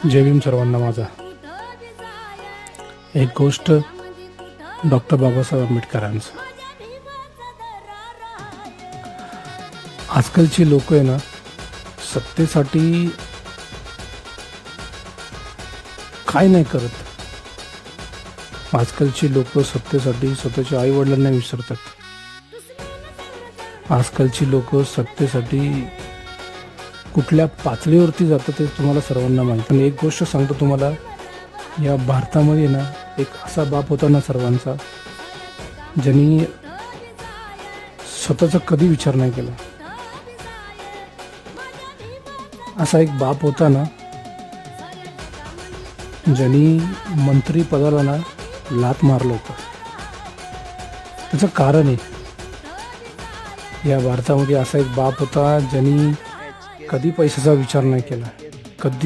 जय भीम सर्वांना माझा. एक गोष्ट डॉक्टर बाबासाहेब आंबेडकरांचं. आजकालची लोक आहे ना, सत्तेसाठी काय नाही करत. आजकालची लोक सत्तेसाठी स्वतःच्या आई वडिलांना विसरतात. आजकालची लोक सत्तेसाठी कुठल्या पातळीवरती जातं ते तुम्हाला सर्वांना माहिती. आणि एक गोष्ट सांगतो तुम्हाला, या भारतामध्ये ना एक असा बाप होता ना सर्वांचा, ज्यांनी स्वतःचा कधी विचार नाही केला. असा एक बाप होता ना, ज्यांनी मंत्री पदाला ना लात मारलं होतं. त्याचं कारण आहे, या भारतामध्ये असा एक बाप होता ज्यांनी कधी पैशाचा विचार नाही केला, कधी